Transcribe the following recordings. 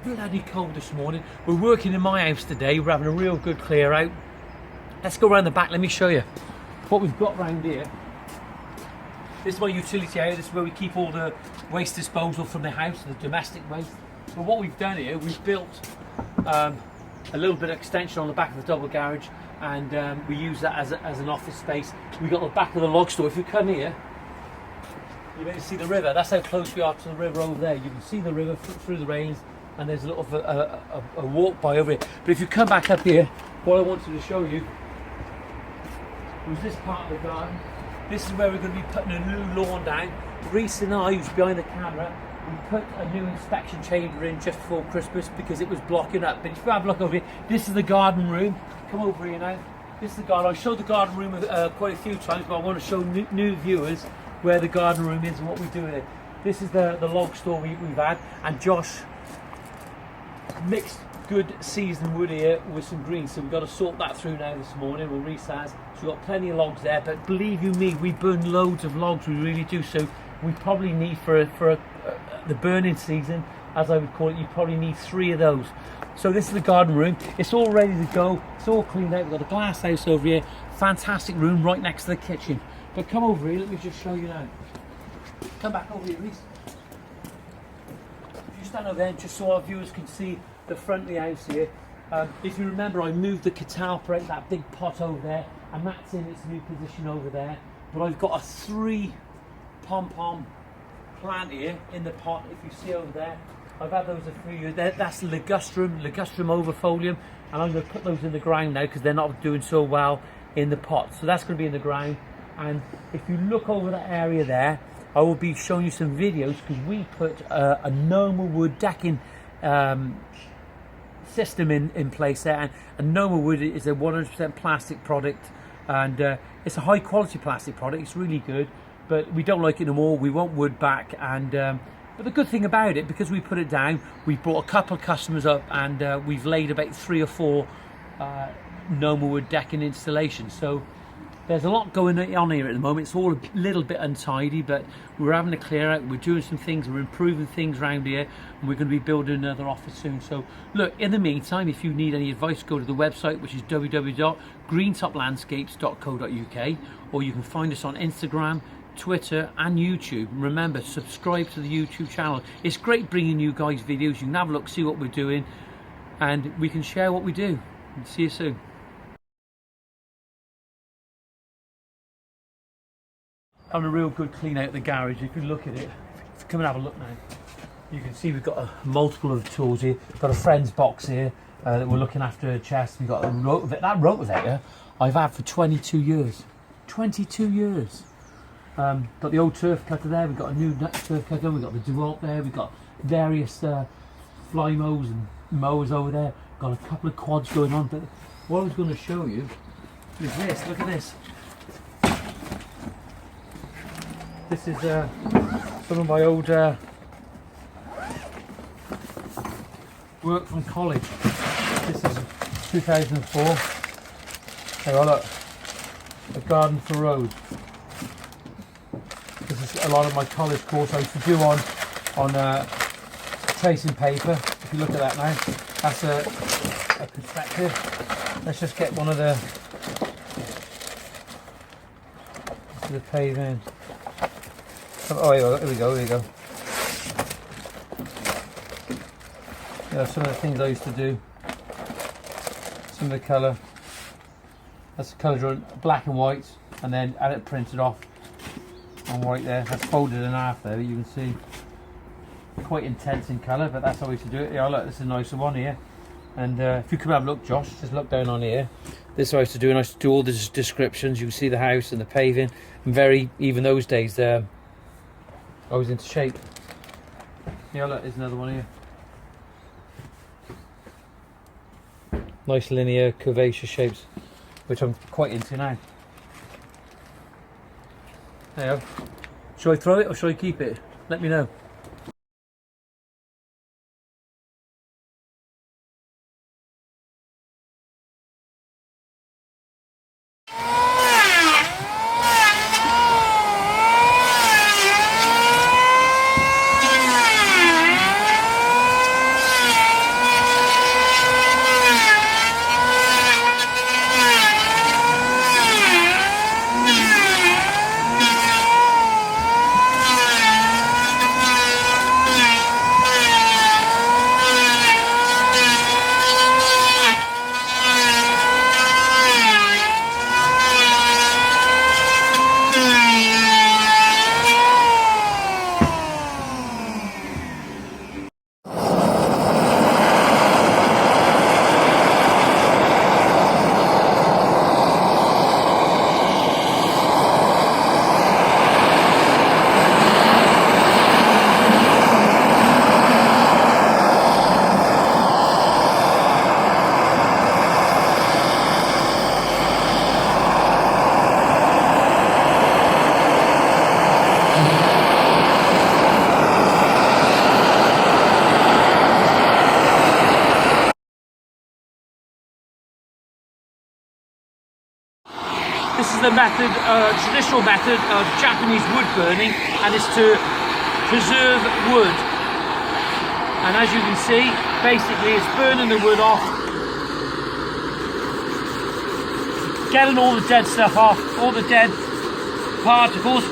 bloody cold this morning. We're working in my house today. We're having a real good clear out. Let's go around the back. Let me show you what we've got around here. This is my utility area. This is where we keep all the waste disposal from the house, the domestic waste. But what we've done here, we've built a little bit of extension on the back of the double garage, and we use that as an office space. We got the back of the log store. If you come here, you can see the river. That's how close we are to the river over there. You can see the river through the railings, and there's a little a walk by over here. But if you come back up here, what I wanted to show you was this part of the garden. This is where we're going to be putting a new lawn down. Reese and I, who's behind the camera, we put a new inspection chamber in just before Christmas because it was blocking up. But if you have a look over here, this is the garden room. Come over here now. This is the garden. I showed the garden room quite a few times, but I want to show new viewers where the garden room is and what we do with it. This is the log store we've had, and Josh mixed good seasoned wood here with some green, so we've got to sort that through now this morning. We'll resize. So we've got plenty of logs there, but believe you me, we burn loads of logs, we really do. So we probably need for the burning season, as I would call it, you probably need 3 of those. So this is the garden room. It's all ready to go. It's all cleaned out. We've got a glass house over here. Fantastic room right next to the kitchen. But come over here, let me just show you now. Come back over here, Reese. If you stand over there, just so our viewers can see the front of the house here. If you remember, I moved the catalpa out, that big pot over there, and that's in its new position over there. But I've got a 3 pom-pom plant here in the pot, if you see over there. I've had those a few years. That's ligustrum overfolium, and I'm going to put those in the ground now because they're not doing so well in the pot. So that's going to be in the ground. And if you look over that area there, I will be showing you some videos because we put a normal wood decking system in place there, and normal wood is a 100% plastic product, and it's a high quality plastic product. It's really good, but we don't like it no more. We want wood back, and but the good thing about it, because we put it down, we've brought a couple of customers up, and we've laid about 3 or 4 normal wood decking installations. So there's a lot going on here at the moment. It's all a little bit untidy, but we're having a clear out. We're doing some things, we're improving things around here, and we're going to be building another office soon. So look, in the meantime, if you need any advice, go to the website, which is www.greentoplandscapes.co.uk, or you can find us on Instagram, Twitter and YouTube. And remember, subscribe to the YouTube channel. It's great bringing you guys videos. You can have a look, see what we're doing, and we can share what we do. See you soon. Having a real good clean out of the garage. If you look at it, if you come and have a look now, you can see we've got a multiple of tools here. We've got a friend's box here that we're looking after a chest. We've got a rotavator. That rotavator I've had for 22 years. 22 years. Got the old turf cutter there. We've got a new turf cutter. We've got the DeWalt there. We've got various fly mowers and mowers over there. Got a couple of quads going on. But what I was going to show you is this. Look at this. This is some of my old work from college. This is 2004. Hey, oh look, a garden for road. This is a lot of my college course I used to do on tracing paper. If you look at that now, that's a perspective. Let's just get one of the paving. Oh, here we go. Yeah, some of the things I used to do. Some of the colour. That's the colour drawing, black and white, and then had it printed off on white there. That's folded in half there, you can see. Quite intense in colour, but that's how we used to do it. Yeah, look, this is a nicer one here. And if you come have a look, Josh, just look down on here. This is what I used to do, and I used to do all the descriptions. You can see the house and the paving. And even those days, I was into shape. Yeah, look, there's another one here. Nice linear, curvaceous shapes, which I'm quite into now. There you go. Shall I throw it or shall I keep it? Let me know. method, traditional method of Japanese wood burning, and it's to preserve wood. And as you can see, basically it's burning the wood off, getting all the dead stuff off, all the dead particles,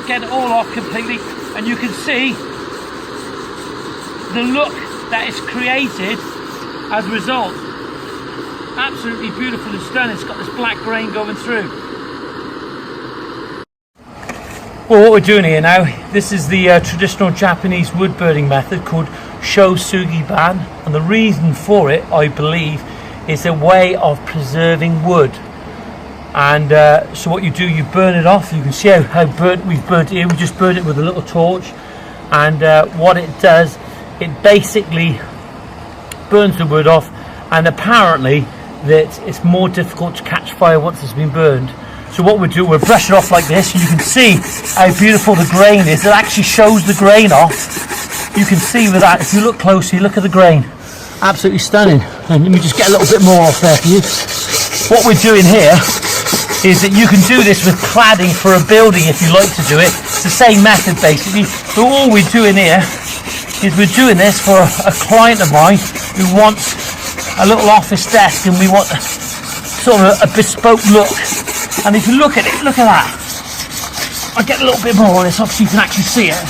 get it all off completely, and you can see the look that is created as a result. Absolutely beautiful and stunning. It's got this black grain going through. Well, what we're doing here now, this is the traditional Japanese wood burning method called Shou Sugi Ban, and the reason for it, I believe, is a way of preserving wood. And so what you do, you burn it off. You can see how burnt we've burnt it here. We just burned it with a little torch, and what it does, it basically burns the wood off, and apparently that it's more difficult to catch fire once it's been burned. So what we'll do, we'll brush it off like this, and you can see how beautiful the grain is. It actually shows the grain off. You can see with that, if you look closely, look at the grain. Absolutely stunning. And let me just get a little bit more off there for you. What we're doing here is that you can do this with cladding for a building if you like to do it. It's the same method basically. So all we're doing here is we're doing this for a client of mine who wants a little office desk, and we want sort of a bespoke look. And if you look at it, look at that. I'll get a little bit more on this, obviously you can actually see it.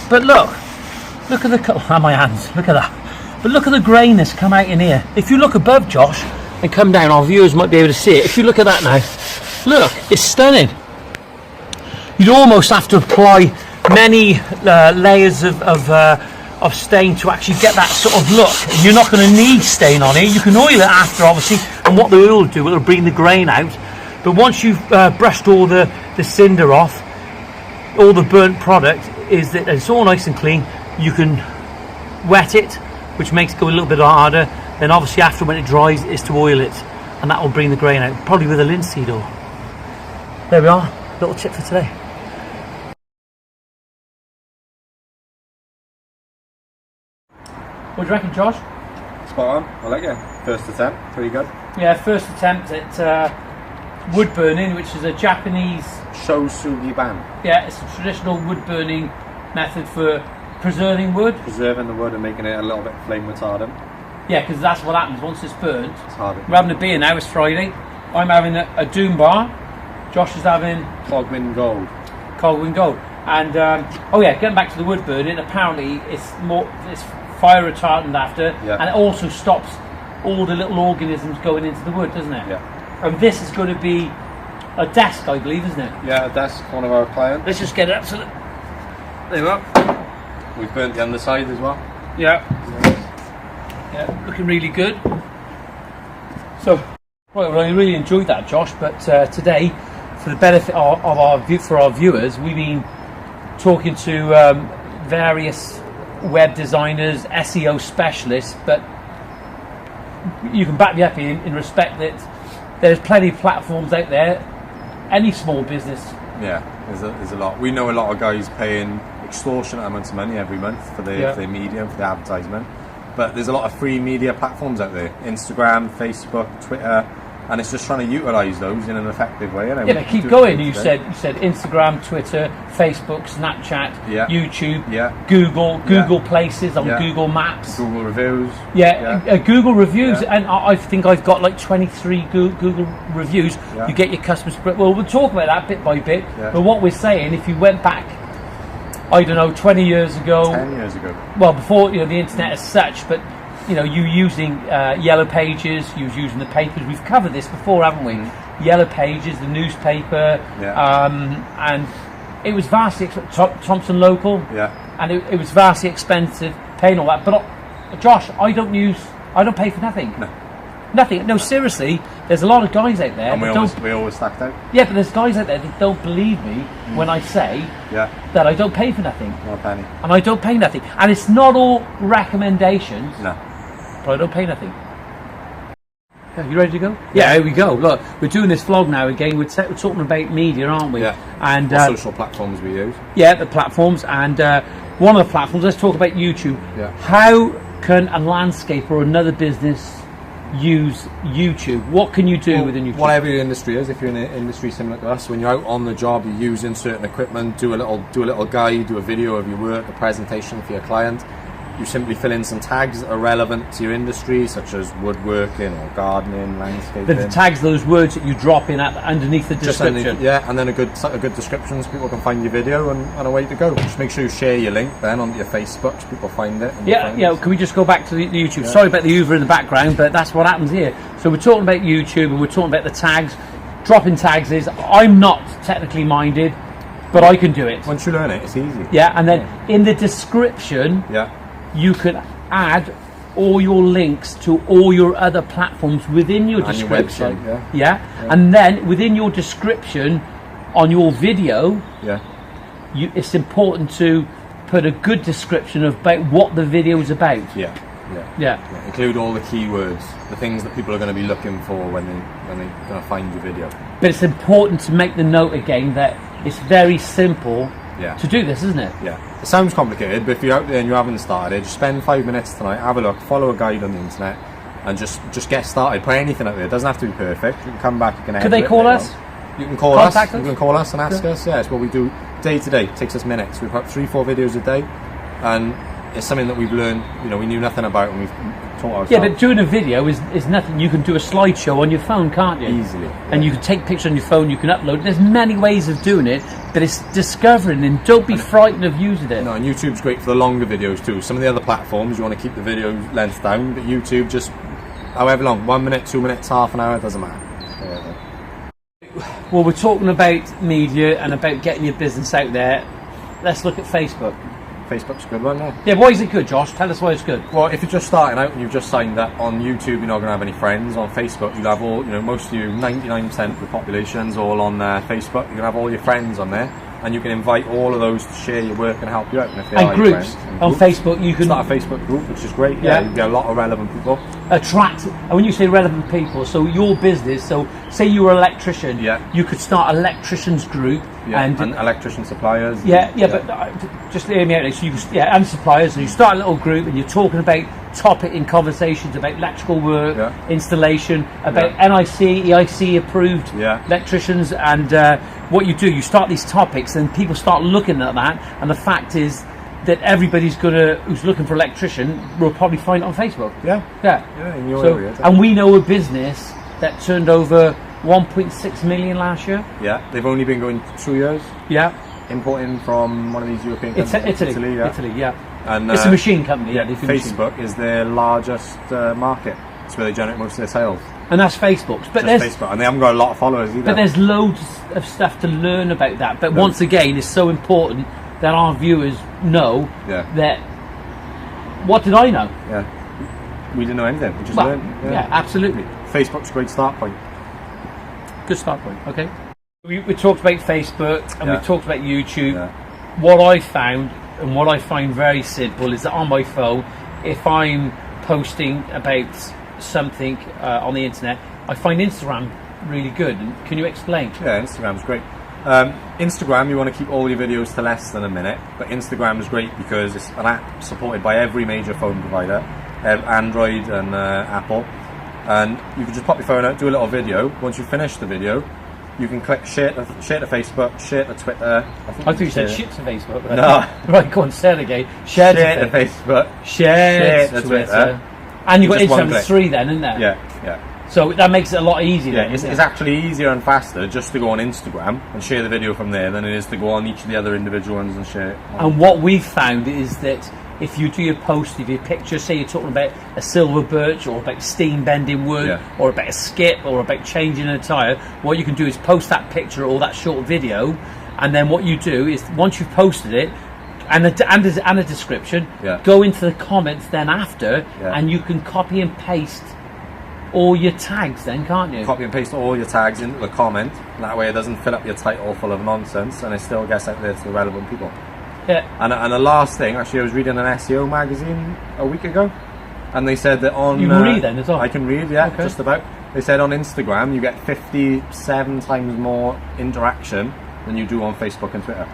But look at the colour, my hands, look at that. But look at the grain that's come out in here. If you look above, Josh, and come down, our viewers might be able to see it. If you look at that now, look, it's stunning. You'd almost have to apply many layers of stain to actually get that sort of look. You're not going to need stain on it. You can oil it after, obviously, and what the oil will do, it'll bring the grain out. But once you've brushed all the cinder off, all the burnt product, is that it's all nice and clean. You can wet it, which makes it go a little bit harder. Then obviously after, when it dries, is to oil it, and that will bring the grain out, probably with a linseed oil. There we are, little tip for today. What do you reckon, Josh? Spot on, I like it. First attempt, pretty good. Yeah, first attempt at wood burning, which is a Japanese... Shou Sugi Ban. Yeah, it's a traditional wood burning method for preserving wood. Preserving the wood and making it a little bit flame retardant. Yeah, because that's what happens once it's burnt. It's harder. We're having a beer now, it's Friday. I'm having a Doom Bar. Josh is having... Cogwin Gold. Cogwin Gold. And, oh yeah, getting back to the wood burning, apparently it's fire retardant after, yeah. And it also stops all the little organisms going into the wood, doesn't it? Yeah. And this is going to be a desk, I believe, isn't it? Yeah, a desk, one of our clients. Let's just get it up so that... There we are. We've burnt the underside as well. Yeah. Yeah, looking really good. So, right, well, I really enjoyed that, Josh, but today, for the benefit of our viewers, we've been talking to various web designers, SEO specialists, but you can back me up in respect that there's plenty of platforms out there. Any small business. Yeah, there's a lot. We know a lot of guys paying extortionate amounts of money every month for their media, for their advertisement. But there's a lot of free media platforms out there: Instagram, Facebook, Twitter, and it's just trying to utilise those in an effective way. Yeah, but keep going. You said Instagram, Twitter, Facebook, Snapchat, YouTube, Google Places on Google Maps, Google reviews. Google reviews, and I think I've got like 23 Google reviews. Yeah. You get your customers. Well, we'll talk about that bit by bit. Yeah. But what we're saying, if you went back, I don't know, 20 years ago, 10 years ago. Well, before the internet as such, but you using Yellow Pages, you was using the papers. We've covered this before, haven't we? Yellow Pages, the newspaper, and it was vastly Thompson Local, and it was vastly expensive paying all that. But Josh, I don't pay for nothing. No. Nothing. No, seriously. There's a lot of guys out there. And we always stacked out. Yeah, but there's guys out there that don't believe me when I say that I don't pay for nothing. Not a penny. And I don't pay nothing. And it's not all recommendations. No. But I don't pay nothing. Yeah, you ready to go? Yeah, here we go. Look, we're doing this vlog now again. We're talking about media, aren't we? Yeah. And what social platforms we use. Yeah, the platforms. And one of the platforms, let's talk about YouTube. Yeah. How can a landscaper or another business use YouTube? What can you do within YouTube? Whatever your industry is, if you're in an industry similar to us, when you're out on the job, you're using certain equipment, do a little guide, do a video of your work, a presentation for your client. You simply fill in some tags that are relevant to your industry, such as woodworking or gardening, landscaping. The tags, those words that you drop in underneath the description. And then a good description so people can find your video and away to go. Just make sure you share your link then onto your Facebook so people find it. Yeah. Can we just go back to the YouTube? Yeah. Sorry about the Uber in the background, but that's what happens here. So we're talking about YouTube and we're talking about the tags. Dropping tags is, I'm not technically minded, but I can do it. Once you learn it, it's easy. Yeah, and then in the description, you can add all your links to all your other platforms within your description. Your website, And then within your description on your video, it's important to put a good description about what the video is about. Yeah. Include all the keywords, the things that people are going to be looking for when they're going to find your video. But it's important to make the note again that it's very simple to do this, isn't it? Yeah. It sounds complicated, but if you're out there and you haven't started, just spend 5 minutes tonight, have a look, follow a guide on the internet, and just get started. Put anything out there. It doesn't have to be perfect. You can come back, you can edit. Could they call us? You can call us. You can call us and ask us. Yeah, it's what we do day to day. It takes us minutes. We put 3-4 videos a day, and it's something that we've learned. We knew nothing about, and we've taught ourselves. Yeah, but doing a video is nothing. You can do a slideshow on your phone, can't you? Easily. And you can take pictures on your phone. You can upload. There's many ways of doing it, but it's discovering, and don't be frightened of using it. No, and YouTube's great for the longer videos too. Some of the other platforms you want to keep the video length down, but YouTube just however long, 1 minute, 2 minutes, half an hour, it doesn't matter. Well, we're talking about media and about getting your business out there. Let's look at Facebook. Facebook's a good one, yeah. Yeah, why is it good, Josh? Tell us why it's good. Well, if you're just starting out and you've just signed up on YouTube, you're not going to have any friends. On Facebook, you'll have all, most of you, 99% of the population's all on Facebook. You're going to have all your friends on there, and you can invite all of those to share your work and help you out. And groups. On Facebook, you can start a Facebook group, which is great. Yeah, you get a lot of relevant people. Attract, and when you say relevant people, so your business, so say you were an electrician, you could start electricians group and electrician suppliers. But just hear me out. So and suppliers, and you start a little group, and you're talking about topic in conversations about electrical work, installation, about NIC, EIC approved electricians, and what you do, you start these topics, and people start looking at that, and the fact is that everybody's who's looking for an electrician will probably find it on Facebook. In your area. And we know a business that turned over 1.6 million last year. Yeah, they've only been going 2 years. Yeah. Importing from one of these European countries. Italy, And it's a machine company. Facebook is their largest market. It's where they generate most of their sales. And that's Facebook's. But Facebook, and they haven't got a lot of followers either. But there's loads of stuff to learn about that. But once again, it's so important that our viewers know that. What did I know? Yeah, we didn't know anything. We just learned. Yeah, absolutely. Facebook's a great start point. Good start point. Okay. We talked about Facebook and we talked about YouTube. Yeah. What I found and what I find very simple is that on my phone, if I'm posting about something on the internet, I find Instagram really good. And can you explain? Yeah, Instagram's great. Instagram, you want to keep all your videos to less than a minute, but Instagram is great because it's an app supported by every major phone provider, Android and Apple, and you can just pop your phone out, do a little video. Once you finish the video, you can click share to Facebook, share to Twitter. I thought you said shit to Facebook. Right? No. Right, go on, say it again. Share to Facebook, share to Twitter. And you've got Instagram 3 then, isn't there? Yeah. So that makes it a lot easier. Yeah, it's actually easier and faster just to go on Instagram and share the video from there than it is to go on each of the other individual ones and share it. And what we've found is that if you do your post of your picture, say you're talking about a silver birch or about steam bending wood or about a skip or about changing a tyre, what you can do is post that picture or that short video, and then what you do is once you've posted it, and a description, go into the comments then after, and you can copy and paste all your tags then, can't you? Copy and paste all your tags into the comment. That way it doesn't fill up your title full of nonsense and it still gets out there to the relevant people. Yeah. And the last thing, actually I was reading an SEO magazine a week ago, and they said that on... You can read then as well? I can read, just about. They said on Instagram you get 57 times more interaction than you do on Facebook and Twitter.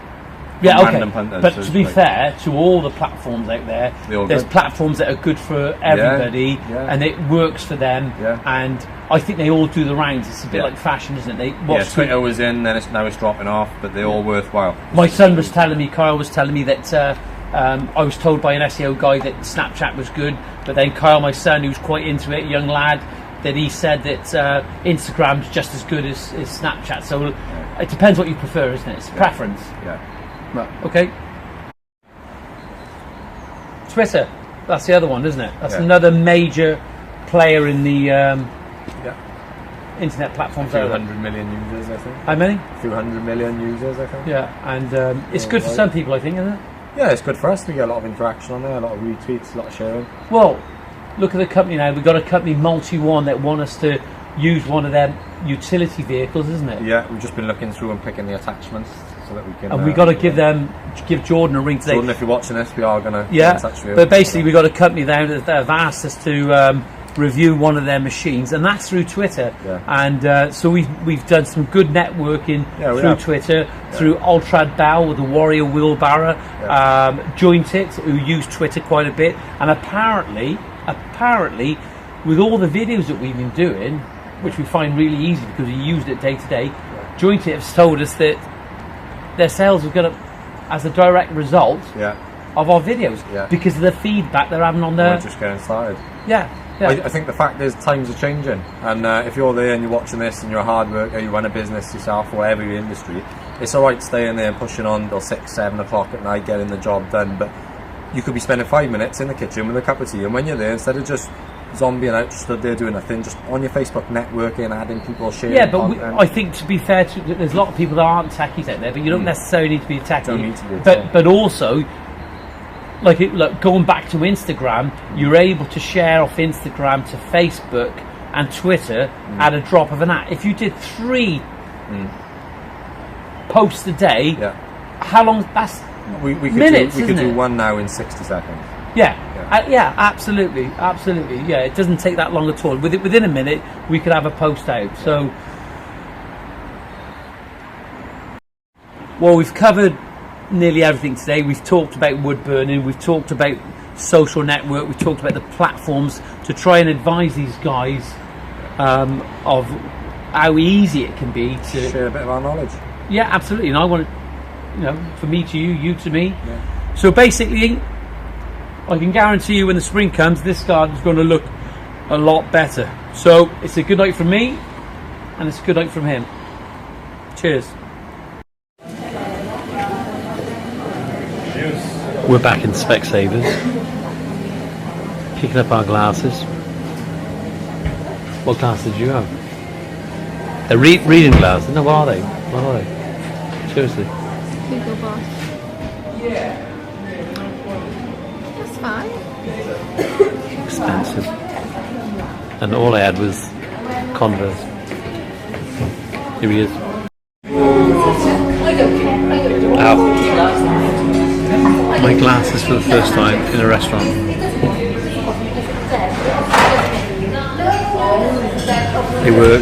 Yeah, okay. random punters. But So to be like- fair, to all the platforms out there, They're all there's good. platforms that are good for everybody, yeah. and it works for them. Yeah. And I think they all do the rounds. It's a bit Yeah. like fashion, isn't it? They Yeah, watch Twitter was in, then now it's dropping off, but they're all worthwhile. My son was telling me, Kyle was telling me that I was told by an SEO guy that Snapchat was good, but then Kyle, my son, who's quite into it, young lad, that he said that Instagram's just as good as Snapchat. So it depends what you prefer, isn't it? It's preference. Yeah. Right, okay. Twitter, that's the other one, isn't it? That's Yeah. another major player in the Yeah. internet platforms. A few out there. 100 million users, I think. How many? A few 100 million users, I think. Yeah, and it's good for right. some people, I think, isn't it? Yeah, it's good for us. We get a lot of interaction on there, a lot of retweets, a lot of sharing. Well, look at the company now. We've got a company, Multi-One, that want us to use one of their utility vehicles, isn't it? Yeah, we've just been looking through and picking the attachments so that we can. And we got to give Jordan a ring today. Jordan, if you're watching this, we are going to Yeah, get in touch with you. but basically we got a company there that have asked us to review one of their machines, and that's through Twitter. Yeah. And so we've done some good networking Yeah, we through have. Twitter, through Ultrad Bell with the Warrior Wheelbarrow, Joint It, who use Twitter quite a bit, and apparently with all the videos that we've been doing, which we find really easy because we used it day to day, Joint It has told us that their sales are going to, as a direct result Yeah, of our videos, Yeah. because of the feedback they're having on we're their just getting started. yeah. I think the fact is times are changing, and if you're there and you're watching this and you're a hard worker, you run a business yourself or whatever your industry, it's alright staying there and pushing on till 6, 7 o'clock at night getting the job done, but you could be spending 5 minutes in the kitchen with a cup of tea, and when you're there, instead of just zombieing out, just stood there doing nothing, just on your Facebook networking, adding people, sharing Yeah, but content. I think, to be fair, there's a lot of people that aren't techies out there, but you don't necessarily need to be a techie. Don't need to be at all. but also, look, going back to Instagram, you're able to share off Instagram to Facebook and Twitter at a drop of an hat. If you did 3 posts a day, Yeah. how long? That's We could minutes, do, we could isn't do it? one now in 60 seconds. yeah. Yeah. Yeah, absolutely. Yeah, it doesn't take that long at all. Within a minute, we could have a post out. So, well, we've covered nearly everything today. We've talked about wood burning. We've talked about social network. We've talked about the platforms to try and advise these guys of how easy it can be to Share a bit of our knowledge. Yeah, absolutely. And I want to, for me to you, you to me. Yeah. So basically, I can guarantee you when the spring comes, this garden's going to look a lot better. So it's a good night from me, and it's a good night from him. Cheers. We're back in Specsavers, picking up our glasses. What glasses do you have? They're reading glasses. No, what are they? What are they? Seriously. Hugo Boss. That's fine. Expensive. And all I had was Converse. Here he is. Ow. My glasses for the first time in a restaurant. They were